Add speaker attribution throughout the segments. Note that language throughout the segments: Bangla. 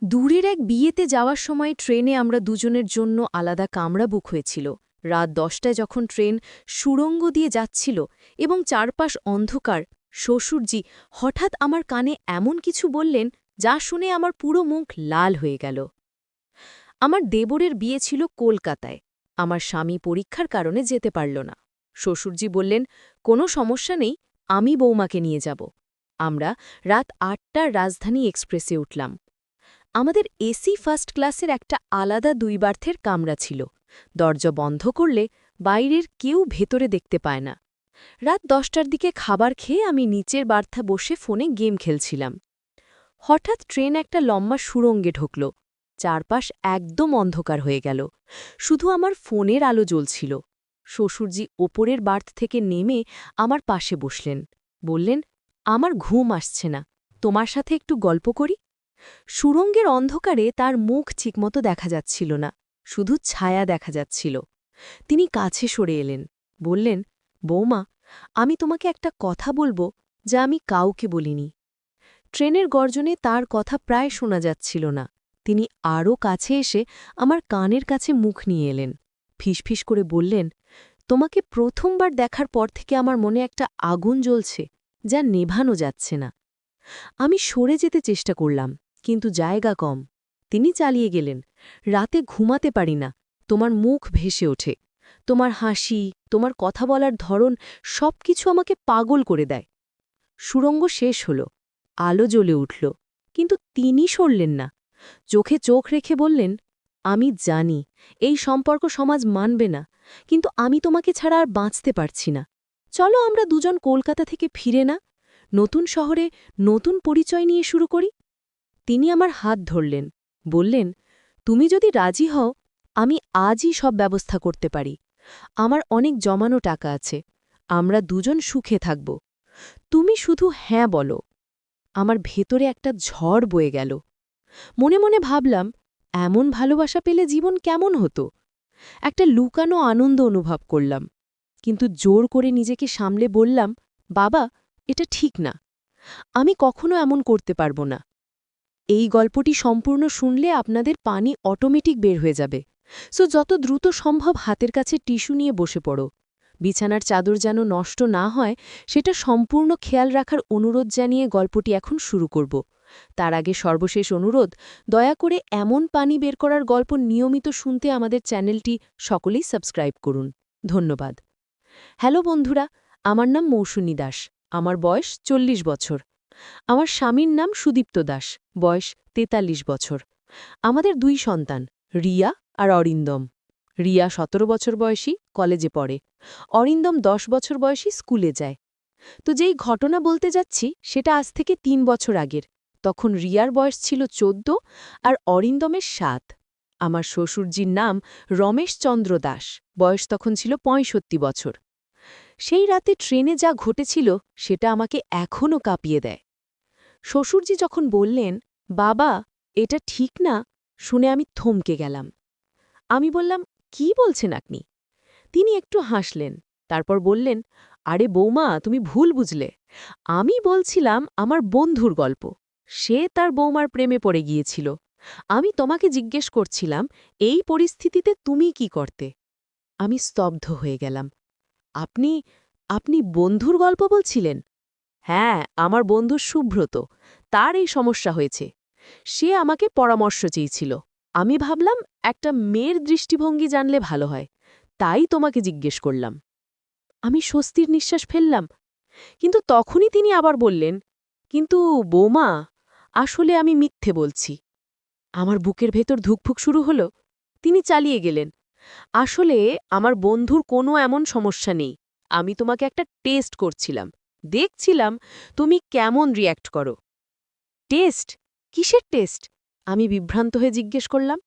Speaker 1: দূরের এক বিয়েতে যাওয়ার সময় ট্রেনে আমরা দুজনের জন্য আলাদা কামরা বুক হয়েছিল। রাত 10টায় যখন ট্রেন সুড়ঙ্গ দিয়ে যাচ্ছিল এবং চারপাশ অন্ধকার, শ্বশুরজি হঠাৎ আমার কানে এমন কিছু বললেন যা শুনে আমার পুরো মুখ লাল হয়ে গেল। আমার দেবরের বিয়ে ছিল কলকাতায়। আমার স্বামী পরীক্ষার কারণে যেতে পারল না। শ্বশুরজি বললেন, কোনো সমস্যা নেই, আমি বৌমাকে নিয়ে যাব। আমরা রাত 8টার রাজধানী এক্সপ্রেসে উঠলাম। আমাদের এসি ফার্স্ট ক্লাসের একটা আলাদা 2 বার্থের কামরা ছিল। দরজা বন্ধ করলে বাইরের কেউ ভেতরে দেখতে পায় না। রাত 10টার দিকে খাবার খেয়ে আমি নিচের বার্থা বসে ফোনে গেম খেলছিলাম। হঠাৎ ট্রেন একটা লম্বা সুড়ঙ্গে ঢুকল। চারপাশ একদম অন্ধকার হয়ে গেল, শুধু আমার ফোনের আলো জ্বলছিল। শ্বশুরজি ওপরের বার্থ থেকে নেমে আমার পাশে বসলেন, বললেন, আমার ঘুম আসছে না, তোমার সাথে একটু গল্প করি। সুড়ঙ্গের অন্ধকারে তার মুখ ঠিকমতো দেখা যাচ্ছিল না, শুধু ছায়া দেখা যাচ্ছিল। তিনি কাছে সরে এলেন, বললেন, বৌমা, আমি তোমাকে একটা কথা বলবো যা আমি কাউকে বলিনি। ট্রেনের গর্জনে তার কথা প্রায় শোনা যাচ্ছিল না। তিনি আরও কাছে এসে আমার কানের কাছে মুখ নিয়ে এলেন, ফিসফিস করে বললেন, তোমাকে প্রথমবার দেখার পর থেকে আমার মনে একটা আগুন জ্বলছে যা নেভানো যাচ্ছে না। আমি সরে যেতে চেষ্টা করলাম, কিন্তু জায়গা কম। তিনি চালিয়ে গেলেন, রাতে ঘুমাতে পারি না, তোমার মুখ ভেসে ওঠে, তোমার হাসি, তোমার কথা বলার ধরন সবকিছু আমাকে পাগল করে দেয়। সুড়ঙ্গ শেষ হল, আলো জ্বলে উঠল, কিন্তু তিনি সরলেন না। চোখে চোখ রেখে বললেন, আমি জানি এই সম্পর্ক সমাজ মানবে না, কিন্তু আমি তোমাকে ছাড়া আর বাঁচতে পারছি না। চলো আমরা দুজন কলকাতা থেকে ফিরে না, নতুন শহরে নতুন পরিচয় নিয়ে শুরু করি। তিনি আমার হাত ধরলেন, বললেন, তুমি যদি রাজি হও, আমি আজই সব ব্যবস্থা করতে পারি। আমার অনেক জমানো টাকা আছে, আমরা দুজন সুখে থাকব। তুমি শুধু হ্যাঁ বলো। আমার ভেতরে একটা ঝড় বয়ে গেল। মনে মনে ভাবলাম, এমন ভালোবাসা পেলে জীবন কেমন হতো। একটা লুকানো আনন্দ অনুভব করলাম, কিন্তু জোর করে নিজেকে সামলে বললাম, বাবা, এটা ঠিক না, আমি কখনো এমন করতে পারবো না। এই গল্পটি সম্পূর্ণ শুনলে আপনাদের পানি অটোমেটিক বের হয়ে যাবে, সো যত দ্রুত সম্ভব হাতের কাছে টিস্যু নিয়ে বসে পড়ো। বিছানার চাদর যেন নষ্ট না হয় সেটা সম্পূর্ণ খেয়াল রাখার অনুরোধ জানিয়ে গল্পটি এখন শুরু করব। তার আগে সর্বশেষ অনুরোধ, দয়া করে এমন পানি বের করার গল্প নিয়মিত শুনতে আমাদের চ্যানেলটি সকলেই সাবস্ক্রাইব করুন। ধন্যবাদ। হ্যালো বন্ধুরা, আমার নাম মৌসুমী দাস, আমার বয়স 40 বছর। আমার স্বামীর নাম সুদীপ্ত দাস, বয়স 43 বছর। আমাদের 2 সন্তান, রিয়া আর অরিন্দম। রিয়া 17 বছর বয়সী, কলেজে পড়ে। অরিন্দম 10 বছর বয়সী, স্কুলে যায়। তো যেই ঘটনা বলতে যাচ্ছি সেটা আজ থেকে 3 বছর আগের। তখন রিয়ার বয়স ছিল 14 আর অরিন্দমের 7। আমার শ্বশুরজির নাম রমেশচন্দ্র দাস, বয়স তখন ছিল 65 বছর। সেই রাতে ট্রেনে যা ঘটেছিল সেটা আমাকে এখনও কাঁপিয়ে দেয়। শ্বশুরজি যখন বললেন, বাবা, এটা ঠিক না, শুনে আমি থমকে গেলাম। আমি বললাম, কি বলছেন আপনি? তিনি একটু হাসলেন, তারপর বললেন, আরে বৌমা, তুমি ভুল বুঝলে। আমি বলছিলাম আমার বন্ধুর গল্প। সে তার বৌমার প্রেমে পড়ে গিয়েছিল। আমি তোমাকে জিজ্ঞেস করছিলাম, এই পরিস্থিতিতে তুমি কি করতে? আমি স্তব্ধ হয়ে গেলাম। আপনি আপনি বন্ধুর গল্প বলছিলেন? হ্যাঁ, আমার বন্ধু সুব্রত, তার এই সমস্যা হয়েছে। সে আমাকে পরামর্শ চেয়েছিল। আমি ভাবলাম একটা মেয়ের দৃষ্টিভঙ্গি জানলে ভালো হয়, তাই তোমাকে জিজ্ঞেস করলাম। আমি স্বস্তির নিঃশ্বাস ফেললাম, কিন্তু তখনই তিনি আবার বললেন, কিন্তু বৌমা, আসলে আমি মিথ্যে বলছি। আমার বুকের ভেতর ধুকফুক শুরু হলো। তিনি চালিয়ে গেলেন, আসলে আমার বন্ধুর কোনো এমন সমস্যা নেই। আমি তোমাকে একটা টেস্ট করছিলাম, দেখছিলাম তুমি কেমন রিয়্যাক্ট করো। টেস্ট? কিসের টেস্ট? আমি বিভ্রান্ত হয়ে জিজ্ঞেস করলাম।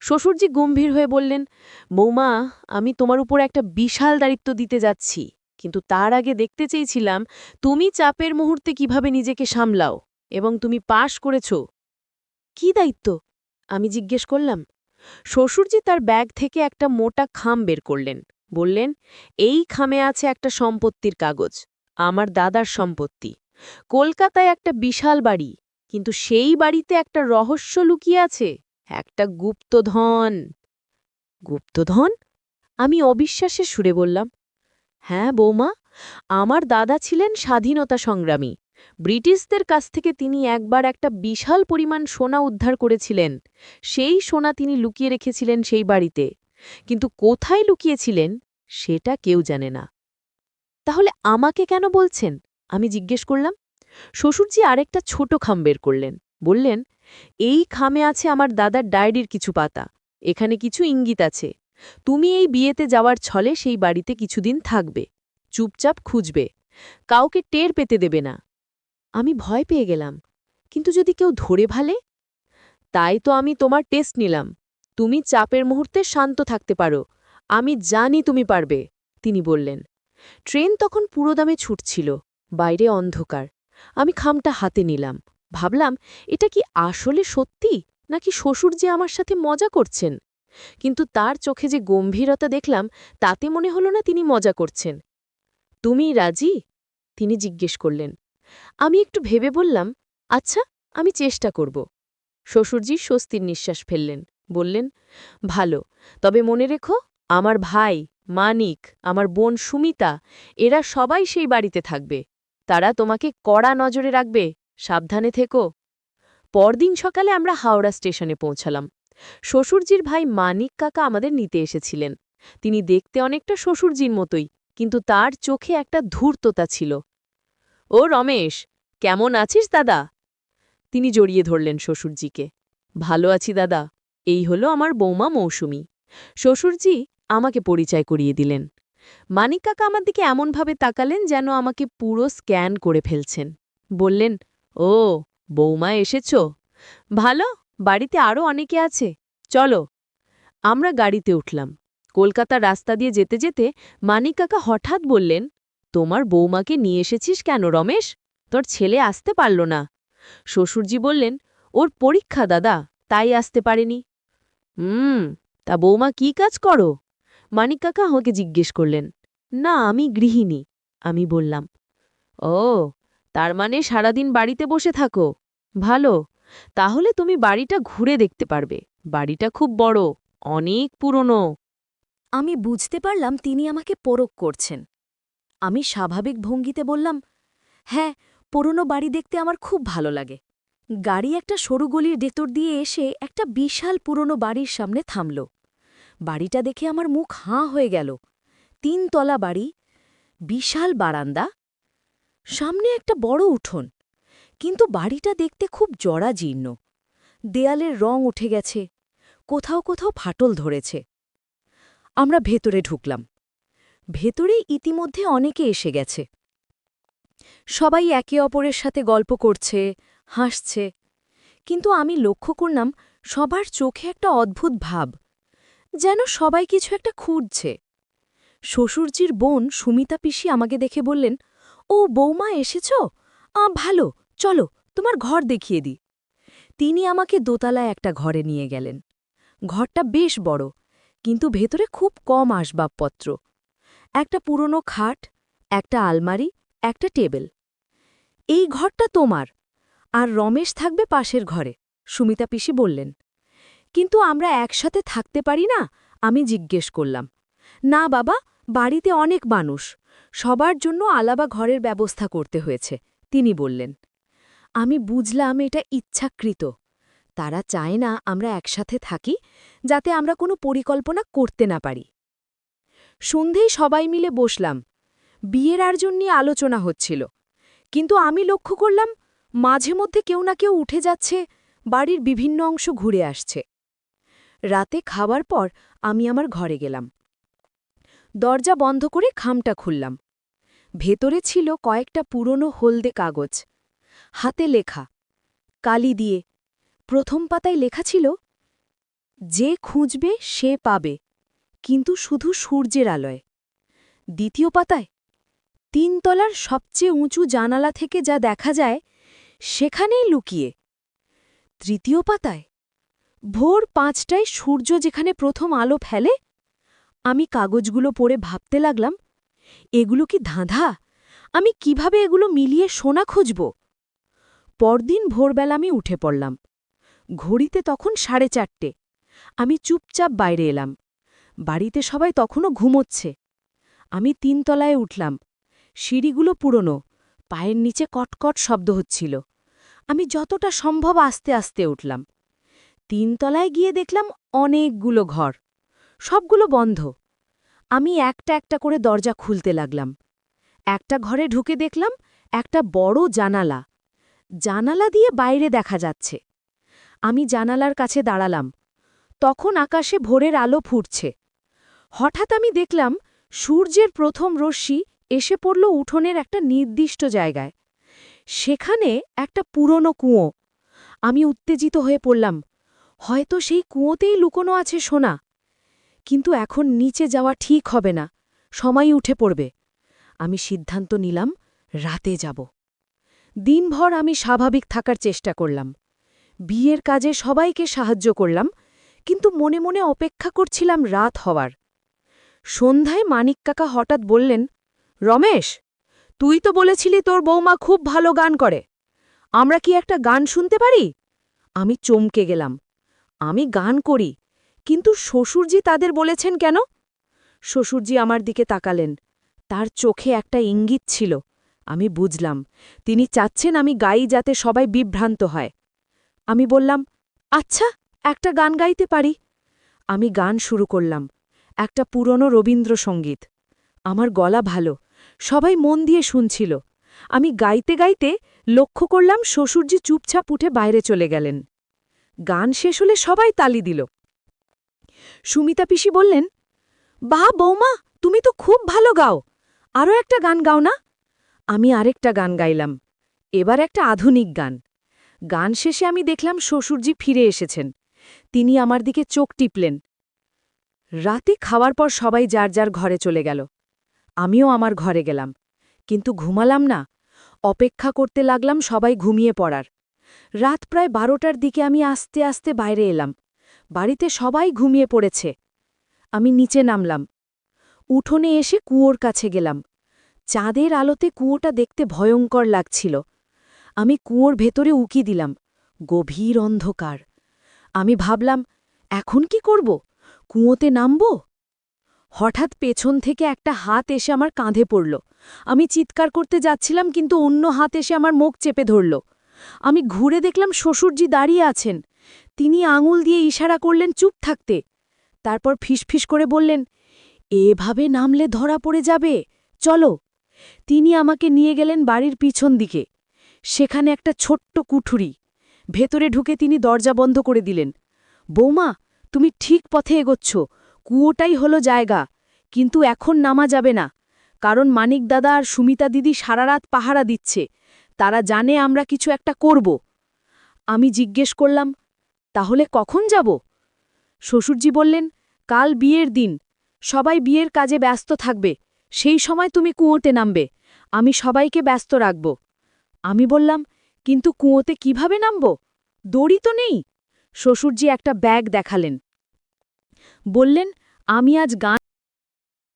Speaker 1: শ্বশুরজি গম্ভীর হয়ে বললেন, বৌমা, আমি তোমার উপর একটা বিশাল দায়িত্ব দিতে যাচ্ছি, কিন্তু তার আগে দেখতে চেয়েছিলাম তুমি চাপের মুহূর্তে কিভাবে নিজেকে সামলাও, এবং তুমি পাশ করেছ। কি দায়িত্ব? আমি জিজ্ঞেস করলাম। শ্বশুরজি তার ব্যাগ থেকে একটা মোটা খাম বের করলেন, বললেন, এই খামে আছে একটা সম্পত্তির কাগজ, আমার দাদার সম্পত্তি। কলকাতায় একটা বিশাল বাড়ি, কিন্তু সেই বাড়িতে একটা রহস্য লুকিয়ে আছে, একটা গুপ্তধন। গুপ্তধন? আমি অবিশ্বাসের সুরে বললাম, হ্যাঁ বৌমা, আমার দাদা ছিলেন স্বাধীনতা সংগ্রামী। ব্রিটিশদের কাছ থেকে তিনি একবার একটা বিশাল পরিমাণ সোনা উদ্ধার করেছিলেন। সেই সোনা তিনি লুকিয়ে রেখেছিলেন সেই বাড়িতে, কিন্তু কোথায় লুকিয়েছিলেন সেটা কেউ জানে না। তাহলে আমাকে কেন বলছেন? আমি জিজ্ঞেস করলাম। শ্বশুরজি আরেকটা ছোট খাম বের করলেন, বললেন, এই খামে আছে আমার দাদার ডায়েরির কিছু পাতা। এখানে কিছু ইঙ্গিত আছে। তুমি এই বিয়েতে যাওয়ার ছলে সেই বাড়িতে কিছুদিন থাকবে, চুপচাপ খুঁজবে, কাউকে টের পেতে দেবে না। আমি ভয় পেয়ে গেলাম, কিন্তু যদি কেউ ধরে ভালে? তাই তো আমি তোমার টেস্ট নিলাম। তুমি চাপের মুহূর্তে শান্ত থাকতে পারো, আমি জানি তুমি পারবে, তিনি বললেন। ট্রেন তখন পুরোদমে ছুটছিল, বাইরে অন্ধকার। আমি খামটা হাতে নিলাম, ভাবলাম এটা কি আসলে সত্যি, নাকি শ্বশুর যে আমার সাথে মজা করছেন। কিন্তু তার চোখে যে গম্ভীরতা দেখলাম, তাতে মনে হলো না তিনি মজা করছেন। তুমি রাজি? তিনি জিজ্ঞেস করলেন। আমি একটু ভেবে বললাম, আচ্ছা, আমি চেষ্টা করব। শ্বশুরজি স্বস্তির নিঃশ্বাস ফেললেন, বললেন, ভালো, তবে মনে রেখো, আমার ভাই মানিক, আমার বোন সুমিতা, এরা সবাই সেই বাড়িতে থাকবে। তারা তোমাকে কড়া নজরে রাখবে, সাবধানে থেকো। পরদিন সকালে আমরা হাওড়া স্টেশনে পৌঁছালাম। শ্বশুরজির ভাই মানিক কাকা আমাদের নিতে এসেছিলেন। তিনি দেখতে অনেকটা শ্বশুরজির মতোই, কিন্তু তার চোখে একটা ধূর্ততা ছিল। ও রমেশ, কেমন আছিস দাদা? তিনি জড়িয়ে ধরলেন শ্বশুরজিকে। ভালো আছি দাদা, এই হলো আমার বৌমা মৌসুমী। শ্বশুরজি আমাকে পরিচয় করিয়ে দিলেন। মানিক কাকা আমার দিকে এমনভাবে তাকালেন যেন আমাকে পুরো স্ক্যান করে ফেলছেন। বললেন, ও বৌমা এসেছ, ভালো, বাড়িতে আরও অনেকে আছে, চলো। আমরা গাড়িতে উঠলাম। কলকাতার রাস্তা দিয়ে যেতে যেতে মানিক কাকা হঠাৎ বললেন, তোমার বৌমাকে নিয়ে এসেছিস কেন রমেশ? তোর ছেলে আসতে পারল না। শ্বশুরজি বললেন, ওর পরীক্ষা দাদা, তাই আসতে পারেনি। তা বৌমা কি কাজ করো? মানিক কাকা আমাকে জিজ্ঞেস করলেন। না, আমি গৃহিণী, আমি বললাম। ও, তার মানে সারাদিন বাড়িতে বসে থাকো, ভালো। তাহলে তুমি বাড়িটা ঘুরে দেখতে পারবে। বাড়িটা খুব বড়, অনেক পুরনো। আমি বুঝতে পারলাম তিনি আমাকে পরখ করছেন। আমি স্বাভাবিক ভঙ্গিতে বললাম, হ্যাঁ, পুরনো বাড়ি দেখতে আমার খুব ভালো লাগে। গাড়ি একটা সরু গলির ভেতর দিয়ে এসে একটা বিশাল পুরনো বাড়ির সামনে থামল। বাড়িটা দেখে আমার মুখ হাঁ হয়ে গেল। ৩ তলা বাড়ি, বিশাল বারান্দা, সামনে একটা বড় উঠোন। কিন্তু বাড়িটা দেখতে খুব জরাজীর্ণ। দেয়ালের রং উঠে গেছে, কোথাও কোথাও ফাটল ধরেছে। আমরা ভেতরে ঢুকলাম। ভেতরে ইতিমধ্যে অনেকে এসে গেছে। সবাই একে অপরের সাথে গল্প করছে, হাসছে। কিন্তু আমি লক্ষ্য করলাম সবার চোখে একটা অদ্ভুত ভাব, যেন সবাই কিছু একটা খুঁজছে। শ্বশুরজির বোন সুমিতা পিসি আমাকে দেখে বললেন, ও বৌমা এসেছ? ভালো, চলো তোমার ঘর দেখিয়ে দিই। তিনি আমাকে দোতলায় একটা ঘরে নিয়ে গেলেন। ঘরটা বেশ বড়, কিন্তু ভেতরে খুব কম আসবাবপত্র। একটা পুরনো খাট, একটা আলমারি, একটা টেবিল। এই ঘরটা তোমার, আর রমেশ থাকবে পাশের ঘরে, সুমিতা পিসি বললেন। কিন্তু আমরা একসাথে থাকতে পারি না? আমি জিজ্ঞেস করলাম। না বাবা, বাড়িতে অনেক মানুষ, সবার জন্য আলাদা ঘরের ব্যবস্থা করতে হয়েছে, তিনি বললেন। আমি বুঝলাম এটা ইচ্ছাকৃত। তারা চায় না আমরা একসাথে থাকি, যাতে আমরা কোনো পরিকল্পনা করতে না পারি। সন্ধেই সবাই মিলে বসলাম। বিয়ের আয়োজন নিয়ে আলোচনা হচ্ছিল, কিন্তু আমি লক্ষ্য করলাম মাঝে মধ্যে কেউ না কেউ উঠে যাচ্ছে, বাড়ির বিভিন্ন অংশ ঘুরে আসছে। রাতে খাবার পর আমি আমার ঘরে গেলাম। দরজা বন্ধ করে খামটা খুললাম। ভেতরে ছিল কয়েকটা পুরনো হলদে কাগজ, হাতে লেখা, কালি দিয়ে। প্রথম পাতায় লেখা ছিল, যে খুঁজবে সে পাবে, কিন্তু শুধু সূর্যের আলোয়। দ্বিতীয় পাতায়, ৩ তলার সবচেয়ে উঁচু জানালা থেকে যা দেখা যায় সেখানেই লুকিয়ে। তৃতীয় পাতায়, ভোর ৫টায় সূর্য যেখানে প্রথম আলো ফেলে। আমি কাগজগুলো পড়ে ভাবতে লাগলাম, এগুলো কি ধাঁধা? আমি কিভাবে এগুলো মিলিয়ে সোনা খুঁজব? পরদিন ভোরবেলা আমি উঠে পড়লাম। ঘড়িতে তখন 4:30। আমি চুপচাপ বাইরে এলাম। বাড়িতে সবাই তখনও ঘুমোচ্ছে। আমি 3 তলায় উঠলাম। সিঁড়িগুলো পুরনো, পায়ের নিচে কটকট শব্দ হচ্ছিল। আমি যতটা সম্ভব আস্তে আস্তে উঠলাম। 3 তলায় গিয়ে দেখলাম অনেকগুলো ঘর, সবগুলো বন্ধ। আমি একটা একটা করে দরজা খুলতে লাগলাম। একটা ঘরে ঢুকে দেখলাম একটা বড় জানালা। জানালা দিয়ে বাইরে দেখা যাচ্ছে। আমি জানালার কাছে দাঁড়ালাম। তখন আকাশে ভোরের আলো ফুটছে। হঠাৎ আমি দেখলাম সূর্যের প্রথম রশ্মি এসে পড়ল উঠোনের একটা নির্দিষ্ট জায়গায়। সেখানে একটা পুরনো কুঁয়ো। আমি উত্তেজিত হয়ে পড়লাম। হয়তো সেই কুঁয়োতেই লুকোনো আছে সোনা। কিন্তু এখন নিচে যাওয়া ঠিক হবে না, সময় উঠে পড়বে। আমি সিদ্ধান্ত নিলাম রাতে যাব। দিনভর আমি স্বাভাবিক থাকার চেষ্টা করলাম। বিয়ের কাজে সবাইকে সাহায্য করলাম, কিন্তু মনে মনে অপেক্ষা করছিলাম রাত হওয়ার। সন্ধ্যায় মানিক কাকা হঠাৎ বললেন, রমেশ, তুই তো বলেছিলি তোর বৌমা খুব ভালো গান করে। আমরা কি একটা গান শুনতে পারি? আমি চমকে গেলাম। আমি গান করি, কিন্তু শ্বশুরজি তাদের বলেছেন কেন? শ্বশুরজি আমার দিকে তাকালেন। তার চোখে একটা ইঙ্গিত ছিল। আমি বুঝলাম তিনি চাচ্ছেন আমি গাই যাতে সবাই বিভ্রান্ত হয়। আমি বললাম, আচ্ছা, একটা গান গাইতে পারি। আমি গান শুরু করলাম, একটা পুরনো রবীন্দ্রসঙ্গীত। আমার গলা ভালো, সবাই মন দিয়ে শুনছিল। আমি গাইতে গাইতে লক্ষ্য করলাম শ্বশুরজি চুপচাপ উঠে বাইরে চলে গেলেন। গান শেষ হলে সবাই তালি দিল। সুমিতা পিসি বললেন, বাহ বৌমা, তুমি তো খুব ভালো গাও, আরও একটা গান গাও না? আমি আরেকটা গান গাইলাম, এবার একটা আধুনিক গান। গান শেষে আমি দেখলাম শ্বশুরজি ফিরে এসেছেন। তিনি আমার দিকে চোখ টিপলেন। রাতে খাওয়ার পর সবাই যার যার ঘরে চলে গেল। আমিও আমার ঘরে গেলাম, কিন্তু ঘুমালাম না। অপেক্ষা করতে লাগলাম সবাই ঘুমিয়ে পড়ার। রাত প্রায় 12টার দিকে আমি আস্তে আস্তে বাইরে এলাম। বাড়িতে সবাই ঘুমিয়ে পড়েছে। আমি নিচে নামলাম। উঠোনে এসে কুয়োর কাছে গেলাম। চাঁদের আলোতে কুয়োটা দেখতে ভয়ঙ্কর লাগছিল। আমি কুয়োর ভেতরে উকি দিলাম। গভীর অন্ধকার। আমি ভাবলাম, এখন কি করব? কুয়োতে নামব? হঠাৎ পেছন থেকে একটা হাত এসে আমার কাঁধে পড়ল। আমি চিৎকার করতে যাচ্ছিলাম, কিন্তু অন্য হাত এসে আমার মুখ চেপে ধরল। আমি ঘুরে দেখলাম শ্বশুরজি দাঁড়িয়ে আছেন। তিনি আঙুল দিয়ে ইশারা করলেন চুপ থাকতে। তারপর ফিসফিস করে বললেন, এভাবে নামলে ধরা পড়ে যাবে, চলো। তিনি আমাকে নিয়ে গেলেন বাড়ির পিছন দিকে। সেখানে একটা ছোট্ট কুঠুরি। ভেতরে ঢুকে তিনি দরজা বন্ধ করে দিলেন। বৌমা, তুমি ঠিক পথে এগোচ্ছ, কুয়োটাই হলো জায়গা। কিন্তু এখন নামা যাবে না, কারণ মানিক দাদা আর সুমিতা দিদি সারারাত পাহারা দিচ্ছে। তারা জানে আমরা কিছু একটা করব। আমি জিজ্ঞেস করলাম, তাহলে কখন যাব? শ্বশুরজি বললেন, কাল বিয়ের দিন, সবাই বিয়ের কাজে ব্যস্ত থাকবে, সেই সময় তুমি কুয়োতে নামবে। আমি সবাইকে ব্যস্ত রাখব। আমি বললাম, কিন্তু কুয়োতে কিভাবে নামব? দড়ি তো নেই। শ্বশুরজি একটা ব্যাগ দেখালেন। বললেন, আমি আজ গান